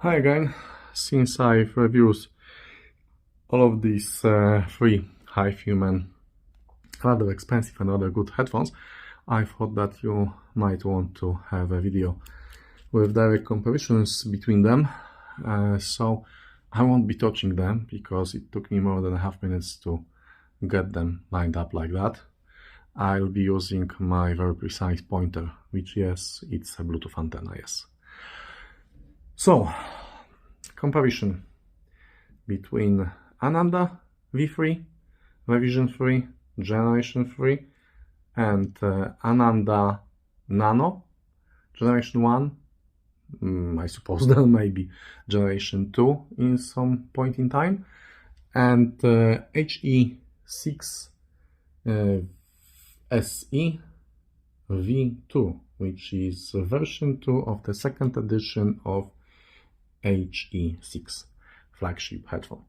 Hi again. Since I've reviewed all of these three Hifiman rather expensive and rather good headphones, I thought that you might want to have a video with direct comparisons between them. So I won't be touching them because it took me more than a half minutes to get them lined up like that. I'll be using my very precise pointer, which yes, it's a Bluetooth antenna, yes. So, comparison between Ananda V3, revision 3, generation 3, and Ananda Nano, generation 1. I suppose there may be generation 2 in some point in time, and HE6se V2, which is version 2 of the second edition of HE6 flagship headphone.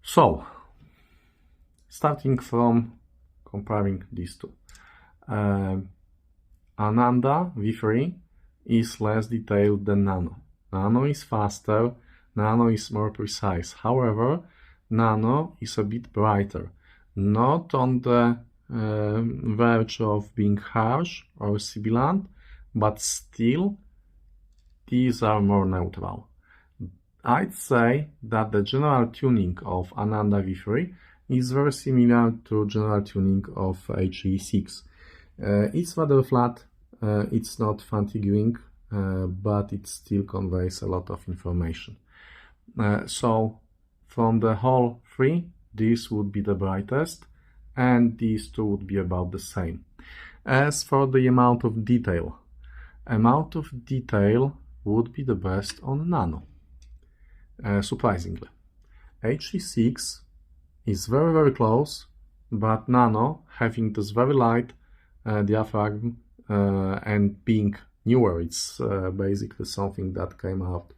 So, starting from comparing these two, Ananda V3 is less detailed than Nano. Nano is faster, Nano is more precise. However, Nano is a bit brighter, not on the verge of being harsh or sibilant, but still these are more neutral. I'd say that the general tuning of Ananda V3 is very similar to general tuning of HE6. It's rather flat, it's not fatiguing, but it still conveys a lot of information. So from the whole three, this would be the brightest, and these two would be about the same. As for the amount of detail would be the best on Nano. Surprisingly, HE6 is very close, but Nano, having this very light diaphragm and being newer, it's basically something that came out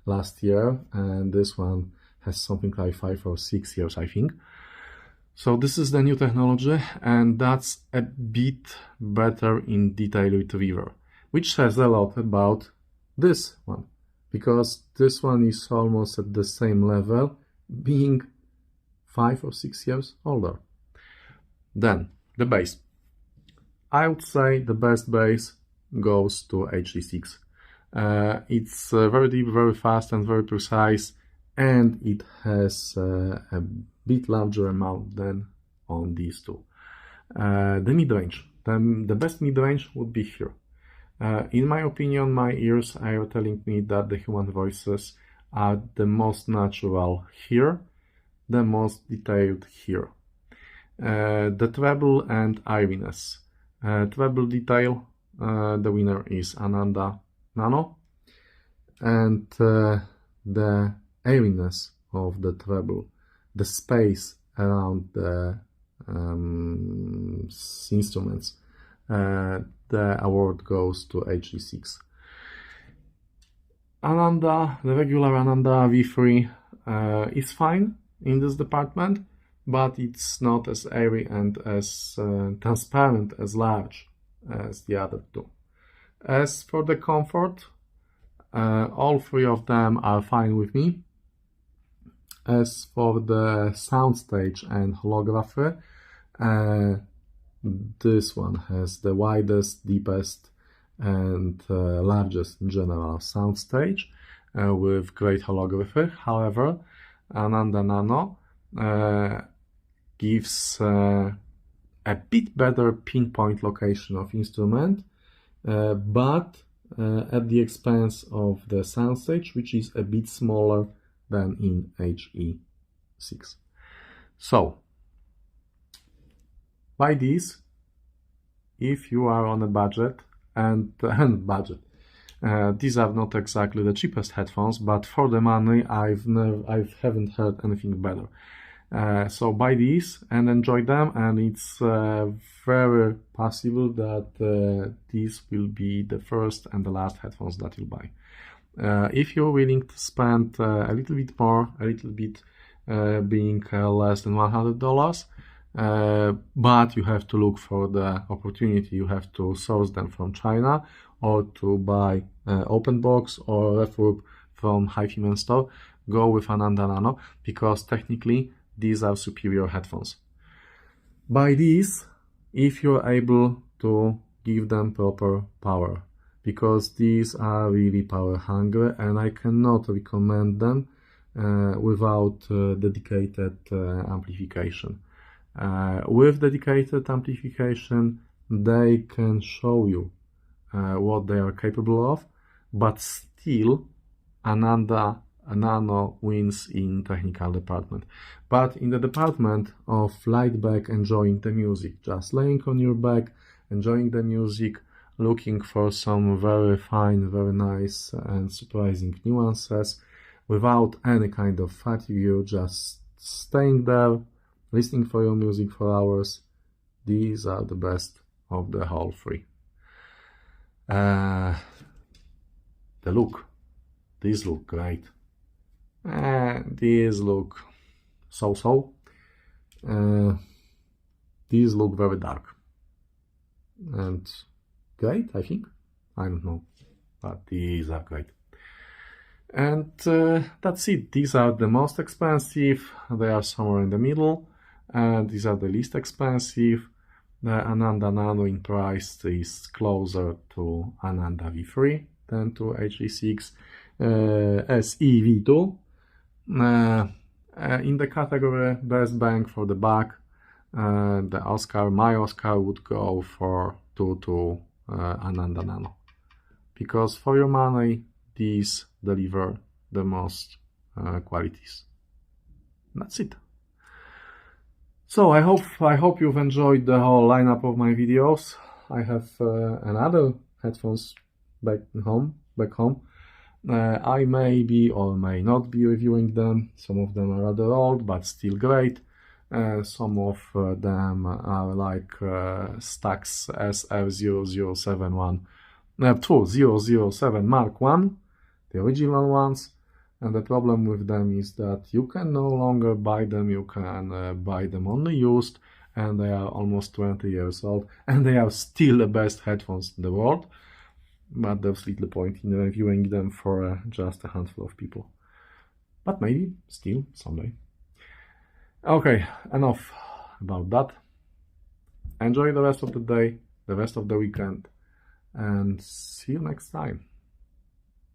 last year, and this one has something like 5 or 6 years, I think. So this is the new technology, and that's a bit better in detail retriever, which says a lot about this one, because this one is almost at the same level, being 5 or 6 years older. Then, the bass. I would say the best bass goes to HE6. It's very deep, very fast, and very precise, and it has a bit larger amount than on these two. The mid-range. The best mid-range would be here. In my opinion, my ears are telling me that the human voices are the most natural here, the most detailed here. The treble and airiness. Treble detail, the winner is Ananda Nano, and the airiness of the treble, the space around the instruments, the award goes to HE6. Ananda, the regular Ananda V3 is fine in this department, but it's not as airy and as transparent, as large as the other two. As for the comfort, all three of them are fine with me. As for the soundstage and holography, this one has the widest, deepest, and largest in general soundstage with great holography. However, Ananda Nano gives a bit better pinpoint location of instrument, but at the expense of the soundstage, which is a bit smaller than in HE6. So, buy these if you are on a budget, and these are not exactly the cheapest headphones, but for the money I haven't heard anything better. So buy these and enjoy them, and it's very possible that these will be the first and the last headphones that you'll buy. If you're willing to spend a little bit more, being less than $100, but you have to look for the opportunity. You have to source them from China, or to buy open box or refurb from Hifiman store, go with Ananda Nano, because technically these are superior headphones. By these, if you're able to give them proper power, because these are really power hungry and I cannot recommend them without dedicated amplification. With dedicated amplification, they can show you what they are capable of, but still Ananda Nano wins in technical department. But in the department of light back, enjoying the music, just laying on your back, enjoying the music, looking for some very fine, very nice and surprising nuances, without any kind of fatigue, just staying there, listening for your music for hours, these are the best of the whole three. The look, these look great. These look so-so. These look very dark and great, I think. I don't know, but these are great. And that's it. These are the most expensive. They are somewhere in the middle. And these are the least expensive. The Ananda Nano in price is closer to Ananda V3 than to HE6se V2. In the category best bang for the buck, the Oscar, my Oscar would go to Ananda Nano, because for your money these deliver the most qualities. That's it. So I hope you've enjoyed the whole lineup of my videos. I have another headphones back home. I may be or may not be reviewing them. Some of them are rather old, but still great. Some of them are like Stax SF0071 Mark 1, the original ones. And the problem with them is that you can no longer buy them. You can buy them only used, and they are almost 20 years old, and they are still the best headphones in the world. But there's little point in reviewing them for just a handful of people. But maybe still someday. Okay, enough about that. Enjoy the rest of the day, the rest of the weekend, and see you next time.